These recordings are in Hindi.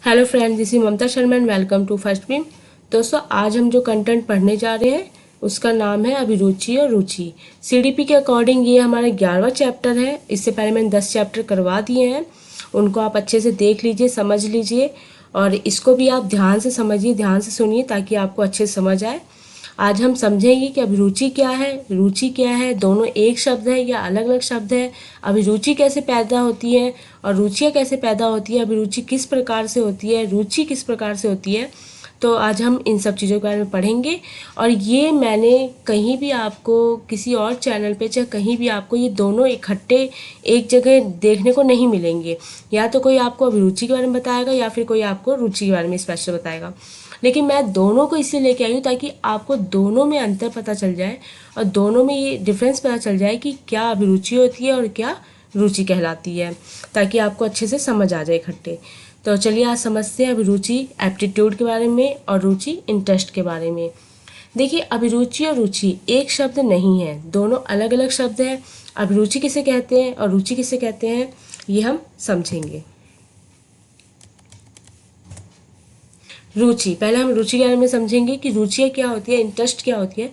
Hello friend, this is Mamta Sharma and welcome to first beam. दोस्तों, आज हम जो कंटेंट पढ़ने जा रहे हैं उसका नाम है अभिरुचि और रुचि। सीडीपी के अकॉर्डिंग ये हमारा 11वां चैप्टर है। इससे पहले मैंने 10 चैप्टर करवा दिए हैं, उनको आप अच्छे से देख लीजिए, समझ लीजिए और इसको भी आप ध्यान से समझिए, ध्यान से सुनिए ताकि आपको अच्छे से समझ आए। आज हम समझेंगे कि अभिरुचि क्या है, रुचि क्या है, दोनों एक शब्द है या अलग अलग शब्द है, अभिरुचि कैसे पैदा होती है और रुचियाँ कैसे पैदा होती है, अभिरुचि किस प्रकार से होती है, रुचि किस प्रकार से होती है। तो आज हम इन सब चीज़ों के बारे में पढ़ेंगे। और ये मैंने कहीं भी आपको किसी और चैनल पे चाहे कहीं भी आपको ये दोनों इकट्ठे एक जगह देखने को नहीं मिलेंगे। या तो कोई आपको अभिरुचि के बारे में बताएगा या फिर कोई आपको रुचि के बारे में स्पेशल बताएगा, लेकिन मैं दोनों को इसलिए लेके आई हूँ ताकि आपको दोनों में अंतर पता चल जाए और दोनों में ये डिफरेंस पता चल जाए कि क्या अभिरुचि होती है और क्या रुचि कहलाती है, ताकि आपको अच्छे से समझ आ जाए इकट्ठे। तो चलिए आज समझते हैं अभिरुचि एप्टीट्यूड के बारे में और रुचि इंटरेस्ट के बारे में। देखिए, अभिरुचि और रुचि एक शब्द नहीं है, दोनों अलग अलग शब्द हैं। अभिरुचि किसे कहते हैं और रुचि किसे कहते हैं ये हम समझेंगे। रुचि, पहले हम रुचि के बारे में समझेंगे कि रुचियाँ क्या होती है, इंटरेस्ट क्या होती है।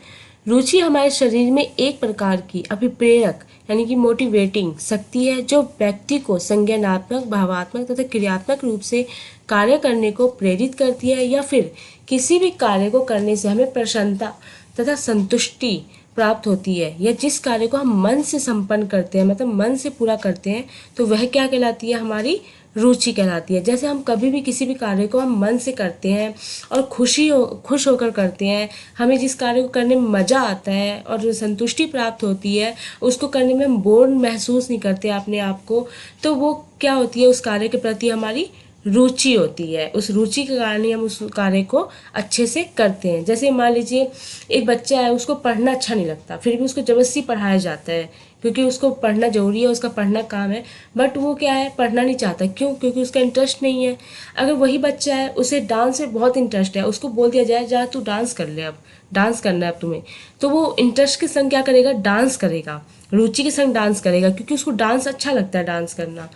रुचि हमारे शरीर में एक प्रकार की अभिप्रेरक यानी कि मोटिवेटिंग शक्ति है जो व्यक्ति को संज्ञानात्मक, भावात्मक तथा क्रियात्मक रूप से कार्य करने को प्रेरित करती है या फिर किसी भी कार्य को करने से हमें प्रसन्नता तथा संतुष्टि प्राप्त होती है, या जिस कार्य को हम मन से संपन्न करते हैं, मतलब मन से पूरा करते हैं, तो वह क्या कहलाती है, हमारी रुचि कहलाती है। जैसे हम कभी भी किसी भी कार्य को हम मन से करते हैं और खुश होकर करते हैं, हमें जिस कार्य को करने में मज़ा आता है और संतुष्टि प्राप्त होती है, उसको करने में हम बोर महसूस नहीं करते अपने आप को, तो वो क्या होती है, उस कार्य के प्रति हमारी रुचि होती है। उस रुचि के कारण ही हम उस कार्य को अच्छे से करते हैं। जैसे मान लीजिए एक बच्चा है, उसको पढ़ना अच्छा नहीं लगता, फिर भी उसको ज़बरदस्ती पढ़ाया जाता है क्योंकि उसको पढ़ना ज़रूरी है, उसका पढ़ना काम है, बट वो क्या है, पढ़ना नहीं चाहता। क्यों? क्योंकि उसका इंटरेस्ट नहीं है। अगर वही बच्चा है, उसे डांस में बहुत इंटरेस्ट है, उसको बोल दिया जाए जा तू डांस कर ले, अब डांस करना है अब तुम्हें, तो वो इंटरेस्ट के संग क्या करेगा, डांस करेगा, रुचि के संग डांस करेगा, क्योंकि उसको डांस अच्छा लगता है, डांस करना।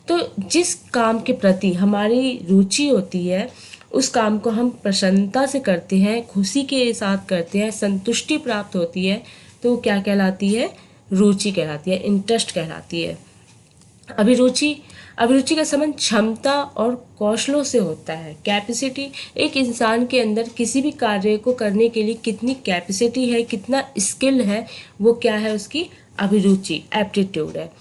तो जिस काम के प्रति हमारी रुचि होती है उस काम को हम प्रसन्नता से करते हैं, खुशी के साथ करते हैं, संतुष्टि प्राप्त होती है, तो वो क्या कहलाती है, रुचि कहलाती है, इंटरेस्ट कहलाती है। अभिरुचि, अभिरुचि का संबंध क्षमता और कौशलों से होता है। कैपेसिटी, एक इंसान के अंदर किसी भी कार्य को करने के लिए कितनी कैपेसिटी है, कितना स्किल है, वो क्या है, उसकी अभिरुचि, एप्टीट्यूड है।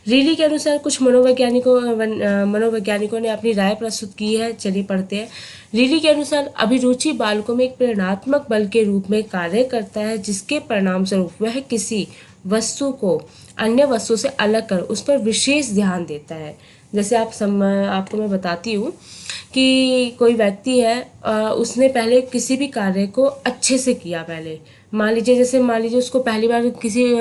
रीली के अनुसार कुछ मनोवैज्ञानिकों ने अपनी राय प्रस्तुत की है। चलिए पढ़ते हैं। रीली के अनुसार अभिरुचि बालकों में एक प्रेरणात्मक बल के रूप में कार्य करता है, जिसके परिणाम स्वरूप वह किसी वस्तु को अन्य वस्तु से अलग कर उस पर विशेष ध्यान देता है। जैसे आपको मैं बताती हूँ कि कोई व्यक्ति है, उसने पहले किसी भी कार्य को अच्छे से किया। पहले मान लीजिए उसको पहली बार किसी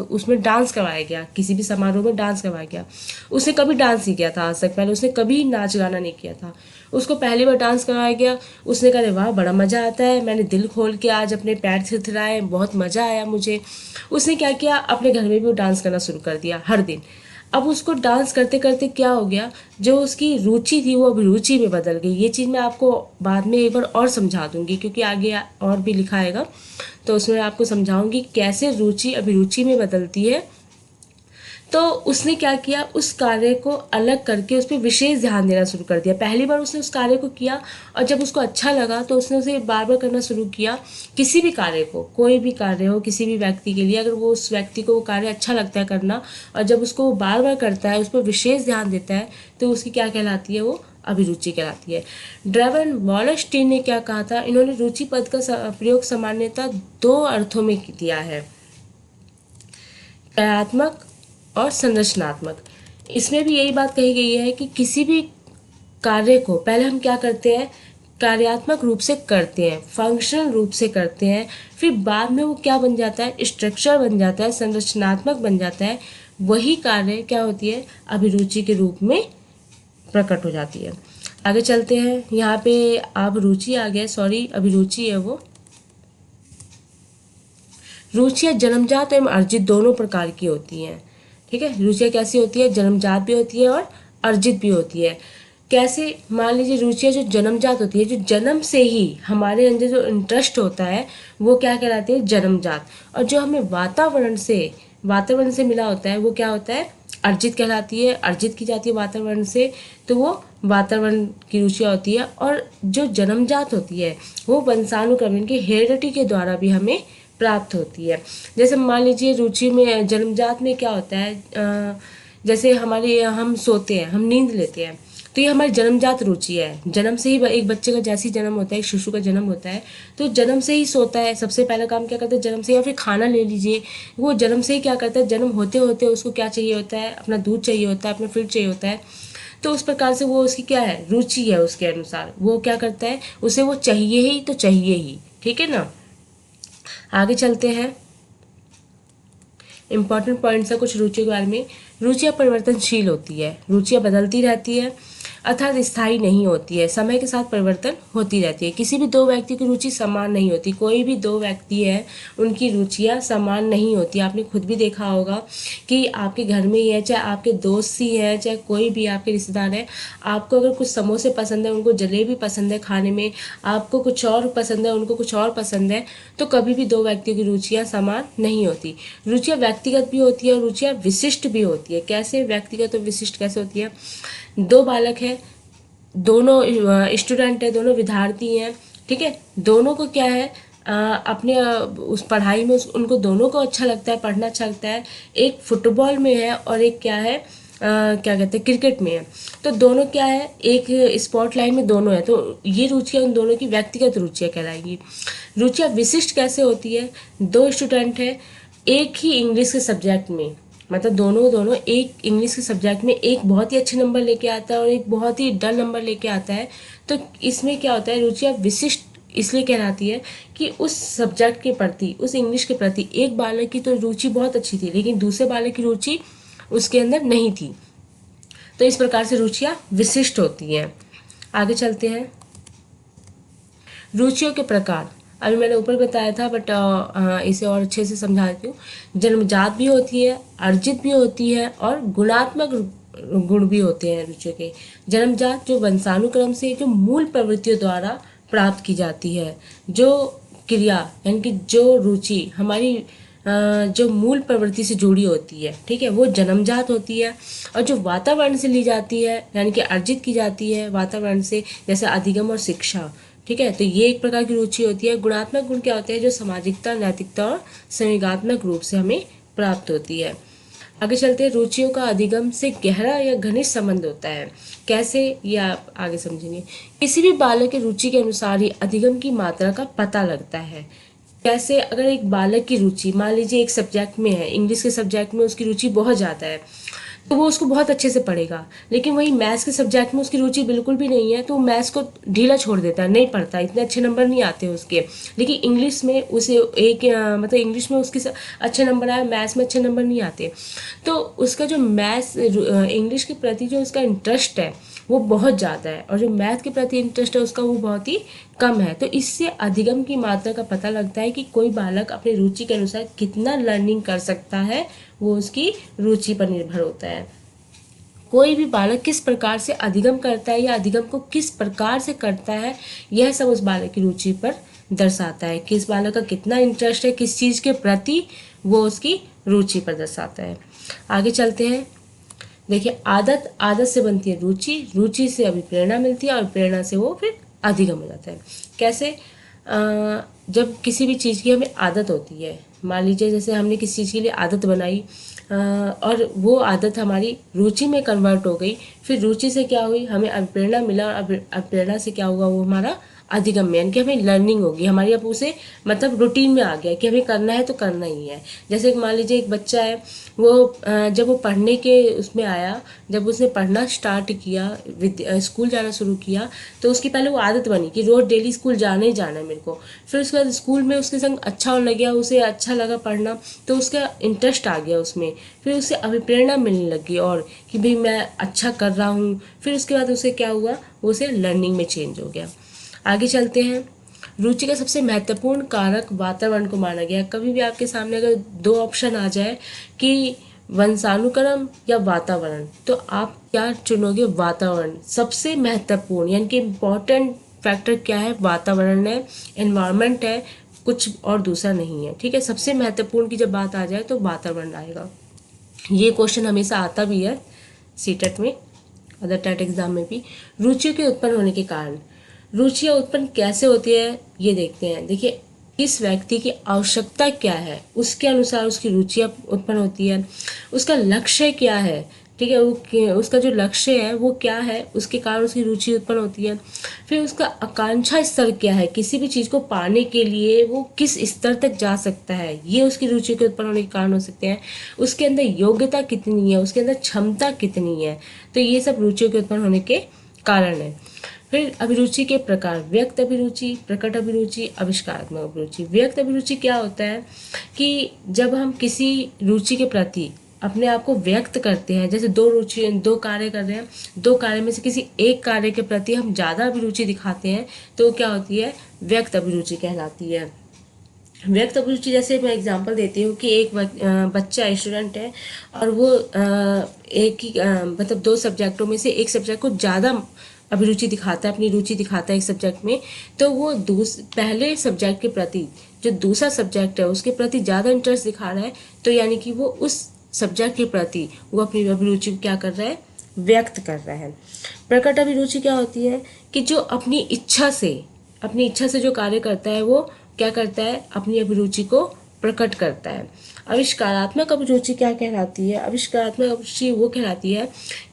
उसमें डांस करवाया गया, किसी भी समारोह में डांस करवाया गया। उसने कभी डांस नहीं किया था, आज तक पहले उसने कभी नाच गाना नहीं किया था। उसको पहली बार डांस करवाया गया, उसने कहा वाह बड़ा मज़ा आता है, मैंने दिल खोल के आज अपने पैर थिरथराए, बहुत मज़ा आया मुझे। उसने क्या किया, अपने घर में भी वो डांस करना शुरू कर दिया हर दिन। अब उसको डांस करते करते क्या हो गया, जो उसकी रुचि थी वो अभिरुचि में बदल गई। ये चीज़ मैं आपको बाद में एक बार और समझा दूंगी, क्योंकि आगे और भी लिखा आएगा, तो उसमें आपको समझाऊंगी कैसे रुचि अभिरुचि में बदलती है। तो उसने क्या किया, उस कार्य को अलग करके उस पर विशेष ध्यान देना शुरू कर दिया। पहली बार उसने उस कार्य को किया और जब उसको अच्छा लगा तो उसने उसे बार बार करना शुरू किया। किसी भी कार्य को, कोई भी कार्य हो किसी भी व्यक्ति के लिए, अगर वो उस व्यक्ति को वो कार्य अच्छा लगता है करना और जब उसको वो बार बार करता है, उस पर विशेष ध्यान देता है, तो उसकी क्या कहलाती है, वो अभिरुचि कहलाती है। ड्रेवन वॉलस्टीन ने क्या कहा था, इन्होंने रुचि पद का प्रयोग सामान्यतः 2 अर्थों में किया है, कार्यात्मक और संरचनात्मक। इसमें भी यही बात कही गई है कि किसी भी कार्य को पहले हम क्या करते हैं, कार्यात्मक रूप से करते हैं, फंक्शनल रूप से करते हैं, फिर बाद में वो क्या बन जाता है, स्ट्रक्चर बन जाता है, संरचनात्मक बन जाता है। वही कार्य क्या होती है, अभिरुचि के रूप में प्रकट हो जाती है। आगे चलते हैं। यहाँ पे अब रुचि आ गया, सॉरी अभिरुचि है वो। रुचियाँ जन्मजात एवं अर्जित दोनों प्रकार की होती हैं। ठीक है, रुचियाँ कैसी होती है, जन्मजात भी होती है और अर्जित भी होती है। कैसे, मान लीजिए रुचियाँ जो जन्मजात होती है, जो जन्म से ही हमारे अंदर जो इंटरेस्ट होता है वो क्या कहलाती है, जन्मजात। और जो हमें वातावरण से मिला होता है वो क्या होता है, अर्जित कहलाती है, अर्जित की जाती है वातावरण से, तो वो वातावरण की रुचियाँ होती है। और जो जन्मजात होती है वो वंशानुक्रमण की हेरिडिटी के द्वारा भी हमें प्राप्त होती है। जैसे मान लीजिए रुचि में जन्मजात में क्या होता है, जैसे हमारे हम सोते हैं, हम नींद लेते हैं, तो ये हमारी जन्मजात रुचि है। जन्म से ही एक बच्चे का जैसे ही जन्म होता है, एक शिशु का जन्म होता है, तो जन्म से ही सोता है, सबसे पहला काम क्या करता है जन्म से, या फिर खाना ले लीजिए, वो जन्म से ही क्या करता है, जन्म होते होते उसको क्या चाहिए होता है, अपना दूध चाहिए होता है, अपना फीड चाहिए होता है। तो उस प्रकार से वो उसकी क्या है, रुचि है, उसके अनुसार वो क्या करता है, उसे वो चाहिए ही तो चाहिए ही। ठीक है ना। आगे चलते हैं, इंपॉर्टेंट पॉइंट्स है कुछ रुचियों के बारे में। रुचियाँ परिवर्तनशील होती है, रुचियाँ बदलती रहती है, अर्थात स्थायी नहीं होती है, समय के साथ परिवर्तन होती रहती है। किसी भी दो व्यक्ति की रुचि समान नहीं होती, कोई भी दो व्यक्ति है उनकी रुचियाँ समान नहीं होती। आपने खुद भी देखा होगा कि आपके घर में ही है, चाहे आपके दोस्त ही है, चाहे कोई भी आपके रिश्तेदार है, आपको अगर कुछ समोसे पसंद है, उनको जलेबी पसंद है खाने में, आपको कुछ और पसंद है, उनको कुछ और पसंद है, तो कभी भी दो व्यक्तियों की रुचियाँ समान नहीं होती। रुचियाँ व्यक्तिगत भी होती है और रुचियाँ विशिष्ट भी होती है। कैसे व्यक्तिगत और विशिष्ट कैसे होती है, दो बालक है, दोनों स्टूडेंट है, दोनों विद्यार्थी हैं, ठीक है, दोनों को क्या है, अपने उस पढ़ाई में उनको दोनों को अच्छा लगता है, पढ़ना अच्छा लगता है। एक फुटबॉल में है और एक क्या है, क्या कहते हैं, क्रिकेट में है। तो दोनों क्या है, एक स्पॉट लाइन में दोनों है, तो ये रुचियाँ उन दोनों की व्यक्तिगत रुचियाँ कहलाएगी। रुचियाँ विशिष्ट कैसे होती है, दो स्टूडेंट है, एक ही इंग्लिश के सब्जेक्ट में, मतलब दोनों एक इंग्लिश के सब्जेक्ट में एक बहुत ही अच्छे नंबर लेके आता है और एक बहुत ही डल नंबर लेके आता है, तो इसमें क्या होता है, रुचियाँ विशिष्ट इसलिए कहलाती है कि उस सब्जेक्ट के प्रति, उस इंग्लिश के प्रति एक बालक की तो रुचि बहुत अच्छी थी, लेकिन दूसरे बालक की रुचि उसके अंदर नहीं थी। तो इस प्रकार से रुचियाँ विशिष्ट होती हैं। आगे चलते हैं, रुचियों के प्रकार। अभी मैंने ऊपर बताया था, बट इसे और अच्छे से समझा देती हूँ। जन्मजात भी होती है, अर्जित भी होती है और गुणात्मक गुण भी होते हैं रुचियों के। जन्मजात जो वंशानुक्रम से, जो मूल प्रवृत्तियों द्वारा प्राप्त की जाती है, जो क्रिया यानी कि जो रुचि हमारी जो मूल प्रवृत्ति से जुड़ी होती है, ठीक है, वो जन्मजात होती है। और जो वातावरण से ली जाती है यानी कि अर्जित की जाती है वातावरण से, जैसे अधिगम और शिक्षा, ठीक है, तो ये एक प्रकार की रुचि होती है। गुणात्मक गुण क्या होते हैं, जो सामाजिकता, नैतिकता और संवेगात्मक रूप से हमें प्राप्त होती है। आगे चलते हैं, रुचियों का अधिगम से गहरा या घनिष्ठ संबंध होता है। कैसे, ये आप आगे समझेंगे। किसी भी बालक की रुचि के अनुसार ही अधिगम की मात्रा का पता लगता है। कैसे, अगर एक बालक की रुचि मान लीजिए एक सब्जेक्ट में है, इंग्लिश के सब्जेक्ट में उसकी रुचि बहुत ज़्यादा है, तो वो उसको बहुत अच्छे से पढ़ेगा। लेकिन वही मैथ्स के सब्जेक्ट में उसकी रुचि बिल्कुल भी नहीं है, तो वो मैथ्स को ढीला छोड़ देता है, नहीं पढ़ता, इतने अच्छे नंबर नहीं आते उसके। लेकिन इंग्लिश में उसे एक मतलब इंग्लिश में उसके अच्छे नंबर आए, मैथ्स में अच्छे नंबर नहीं आते, तो उसका जो मैथ्स इंग्लिश के प्रति जो उसका इंटरेस्ट है वो बहुत ज़्यादा है, और जो मैथ के प्रति इंटरेस्ट है उसका वो बहुत ही कम है। तो इससे अधिगम की मात्रा का पता लगता है कि कोई बालक अपनी रुचि के अनुसार कितना लर्निंग कर सकता है, वो उसकी रुचि पर निर्भर होता है। कोई भी बालक किस प्रकार से अधिगम करता है या अधिगम को किस प्रकार से करता है, यह सब उस बालक की रुचि पर दर्शाता है। किस बालक का कितना इंटरेस्ट है किस चीज़ के प्रति, वो उसकी रुचि पर दर्शाता है। आगे चलते हैं, देखिए, आदत से बनती है रुचि, रुचि से अभी प्रेरणा मिलती है और प्रेरणा से वो फिर अधिगम हो जाता है। कैसे, जब किसी भी चीज़ की हमें आदत होती है, मान लीजिए जैसे हमने किसी चीज़ के लिए आदत बनाई और वो आदत हमारी रुचि में कन्वर्ट हो गई, फिर रुचि से क्या हुई, हमें अभिप्रेरणा मिला, और अभिप्रेरणा से क्या हुआ, वो हमारा अधिगम में, यानी कि हमें लर्निंग होगी हमारी, अब उसे मतलब रूटीन में आ गया कि हमें करना है तो करना ही है। जैसे मान लीजिए एक बच्चा है, वो जब वो पढ़ने के उसमें आया, जब उसने पढ़ना स्टार्ट किया, स्कूल जाना शुरू किया, तो उसकी पहले वो आदत बनी कि रोज़ डेली स्कूल जाना ही जाना है मेरे को। फिर उसके बाद स्कूल में उसके संग अच्छा होने लग गया, उसे अच्छा लगा पढ़ना, तो उसका इंटरेस्ट आ गया उसमें, फिर उसे अभिप्रेरणा मिलने लगी और कि भाई मैं अच्छा कर रहा हूँ। फिर उसके बाद उसे क्या हुआ, वो उसे लर्निंग में चेंज हो गया। आगे चलते हैं, रुचि का सबसे महत्वपूर्ण कारक वातावरण को माना गया। कभी भी आपके सामने अगर दो ऑप्शन आ जाए कि वंशानुक्रम या वातावरण? तो आप क्या चुनोगे? वातावरण सबसे महत्वपूर्ण, यानी कि इम्पोर्टेंट फैक्टर क्या है? वातावरण है, एनवायरनमेंट है, कुछ और दूसरा नहीं है। ठीक है, सबसे महत्वपूर्ण की जब बात आ जाए तो वातावरण आएगा। ये क्वेश्चन हमेशा आता भी है सीटेट में, अदर टेट एग्जाम में भी। रुचियों के उत्पन्न होने के कारण, रुचियाँ उत्पन्न कैसे होती है ये देखते हैं। देखिए, किस व्यक्ति की आवश्यकता क्या है उसके अनुसार उसकी रुचियाँ उत्पन्न होती है। उसका लक्ष्य क्या है, ठीक है, उसका जो लक्ष्य है वो क्या है, उसके कारण उसकी रुचि उत्पन्न होती है। फिर उसका आकांक्षा स्तर क्या है, किसी भी चीज़ को पाने के लिए वो किस स्तर तक जा सकता है, ये उसकी रुचि के उत्पन्न होने के कारण हो सकते हैं। उसके अंदर योग्यता कितनी है, उसके अंदर क्षमता कितनी है, तो ये सब रुचियों के उत्पन्न होने के कारण है। फिर अभिरुचि के प्रकार, व्यक्त अभिरुचि, प्रकट अभिरुचि, आविष्कारात्मक अभिरुचि। व्यक्त अभिरुचि क्या होता है कि जब हम किसी रुचि के प्रति अपने आप को व्यक्त करते हैं, जैसे दो कार्य कर रहे हैं, दो कार्य में से किसी एक कार्य के प्रति हम ज़्यादा अभिरुचि दिखाते हैं, तो क्या होती है? व्यक्त अभिरुचि कहलाती है। व्यक्त अभिरुचि, जैसे मैं एग्जांपल देती हूँ कि एक बच्चा स्टूडेंट है और वो एक ही मतलब दो सब्जेक्टों में से एक सब्जेक्ट को ज़्यादा अभिरुचि दिखाता है, अपनी रुचि दिखाता है एक सब्जेक्ट में, तो वो पहले सब्जेक्ट के प्रति जो दूसरा सब्जेक्ट है उसके प्रति ज़्यादा इंटरेस्ट दिखा रहा है, तो यानी कि वो उस सब्जेक्ट के प्रति वो अपनी अभिरुचि को क्या कर रहा है? व्यक्त कर रहा है। प्रकट अभिरुचि क्या होती है कि जो अपनी इच्छा से जो कार्य करता है वो क्या करता है? अपनी अभिरुचि को प्रकट करता है। आविष्कारात्मक अभिरुचि क्या कहलाती है? आविष्कारात्मक अभिरुचि वो कहलाती है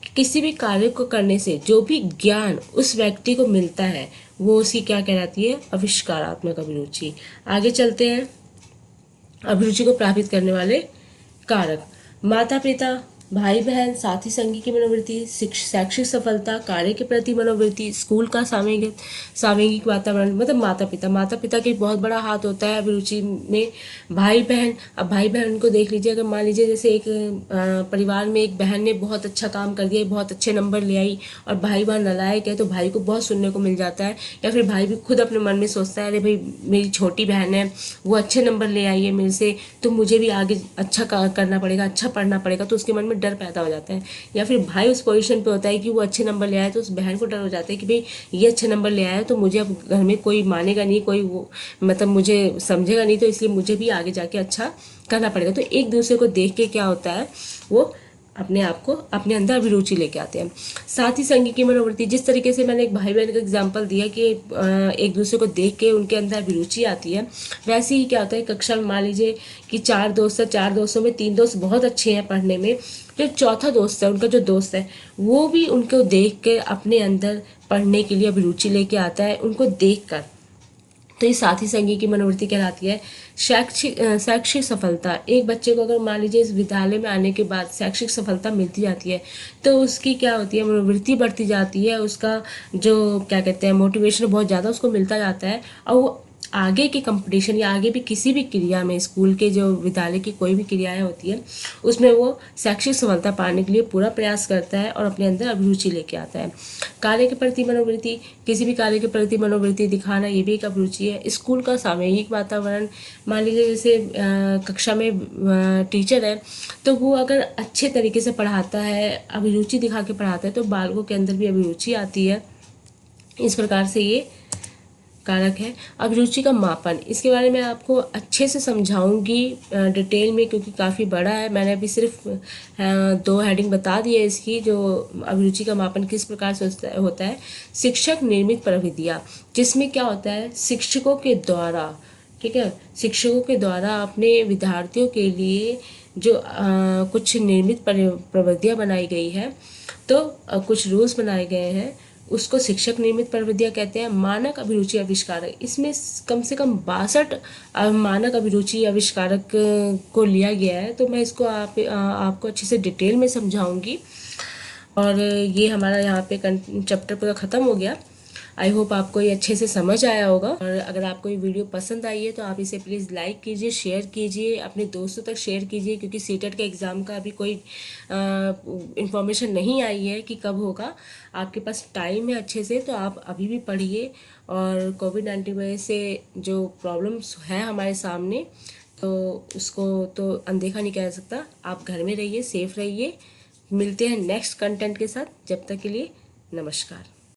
कि किसी भी कार्य को करने से जो भी ज्ञान उस व्यक्ति को मिलता है वो उसकी क्या कहलाती है? आविष्कारात्मक अभिरुचि। आगे चलते हैं। अभिरुचि को प्रभावित करने वाले कारक, माता पिता, भाई बहन, साथी संगी की मनोवृत्ति, शैक्षिक सफलता, कार्य के प्रति मनोवृत्ति, स्कूल का सामयिक वातावरण। मतलब माता पिता की बहुत बड़ा हाथ होता है अभिरुचि में। भाई बहन, अब भाई बहन को देख लीजिए, अगर मान लीजिए जैसे एक परिवार में एक बहन ने बहुत अच्छा काम कर दिया, बहुत अच्छे नंबर ले आई, और भाई बहन नालायक है, तो भाई को बहुत सुनने को मिल जाता है। या फिर भाई भी खुद अपने मन में सोचता है, अरे भाई मेरी छोटी बहन है, वो अच्छे नंबर ले आई है मेरे से, तो मुझे भी आगे अच्छा करना पड़ेगा, अच्छा पढ़ना पड़ेगा, तो उसके मन में डर पैदा हो जाता है। या फिर भाई उस पोजीशन पे होता है कि वो अच्छे नंबर ले आया, तो उस बहन को डर हो जाता है कि भाई ये अच्छे नंबर ले आया तो मुझे अब घर में कोई मानेगा नहीं, कोई वो मतलब मुझे समझेगा नहीं, तो इसलिए मुझे भी आगे जाके अच्छा करना पड़ेगा। तो एक दूसरे को देख के क्या होता है, वो अपने आप को अपने अंदर अभिरुचि लेके आते हैं। साथी संगी की मनोवृत्ति, जिस तरीके से मैंने एक भाई बहन का एग्जाम्पल दिया कि एक दूसरे को देख के उनके अंदर अभिरुचि आती है, वैसे ही क्या होता है कक्षा में मान लीजिए कि 4 दोस्त है, 4 दोस्तों में 3 दोस्त बहुत अच्छे हैं पढ़ने में, जो चौथा दोस्त है, उनका जो दोस्त है वो भी उनको देख के अपने अंदर पढ़ने के लिए अभिरुचि लेके आता है, उनको देख कर। तो ये साथी संगी की मनोवृत्ति कहलाती है। शैक्षिक सफलता, एक बच्चे को अगर मान लीजिए इस विद्यालय में आने के बाद शैक्षिक सफलता मिलती जाती है, तो उसकी क्या होती है? मनोवृत्ति बढ़ती जाती है, उसका जो क्या कहते हैं मोटिवेशन बहुत ज़्यादा उसको मिलता जाता है, और वो आगे के कंपटीशन या आगे भी किसी भी क्रिया में, स्कूल के जो विद्यालय की कोई भी क्रियाएं होती है उसमें वो शैक्षिक सफलता पाने के लिए पूरा प्रयास करता है और अपने अंदर अभिरुचि लेके आता है। कार्य के प्रति मनोवृत्ति, किसी भी कार्य के प्रति मनोवृत्ति दिखाना ये भी एक अभिरुचि है। स्कूल का सामयिक वातावरण, मान लीजिए जैसे कक्षा में टीचर है, तो वो अगर अच्छे तरीके से पढ़ाता है, अभिरुचि दिखा के पढ़ाता है, तो बालकों के अंदर भी अभिरुचि आती है। इस प्रकार से ये कारक है। अभिरुचि का मापन, इसके बारे में आपको अच्छे से समझाऊंगी डिटेल में, क्योंकि काफ़ी बड़ा है। मैंने अभी सिर्फ 2 हेडिंग बता दी है इसकी, जो अभिरुचि का मापन किस प्रकार से होता है। शिक्षक निर्मित प्रविधियाँ, जिसमें क्या होता है शिक्षकों के द्वारा, ठीक है, शिक्षकों के द्वारा अपने विद्यार्थियों के लिए जो कुछ निर्मित प्रविधियाँ बनाई गई है, तो कुछ रूल्स बनाए गए हैं, उसको शिक्षक निर्मित प्रविधियाँ कहते हैं। मानक अभिरुचि आविष्कारक, इसमें कम से कम 62 मानक अभिरुचि आविष्कारक को लिया गया है, तो मैं इसको आपको अच्छे से डिटेल में समझाऊंगी। और ये हमारा यहाँ पे चैप्टर पूरा ख़त्म हो गया। आई होप आपको ये अच्छे से समझ आया होगा, और अगर आपको ये वीडियो पसंद आई है तो आप इसे प्लीज़ लाइक कीजिए, शेयर कीजिए, अपने दोस्तों तक शेयर कीजिए, क्योंकि सीटेट के एग्ज़ाम का अभी कोई इन्फॉर्मेशन नहीं आई है कि कब होगा। आपके पास टाइम है अच्छे से, तो आप अभी भी पढ़िए। और कोविड-19 वजह से जो प्रॉब्लम्स है हमारे सामने, तो उसको तो अनदेखा नहीं किया जा सकता। आप घर में रहिए, सेफ रहिए। मिलते हैं नेक्स्ट कंटेंट के साथ, जब तक के लिए नमस्कार।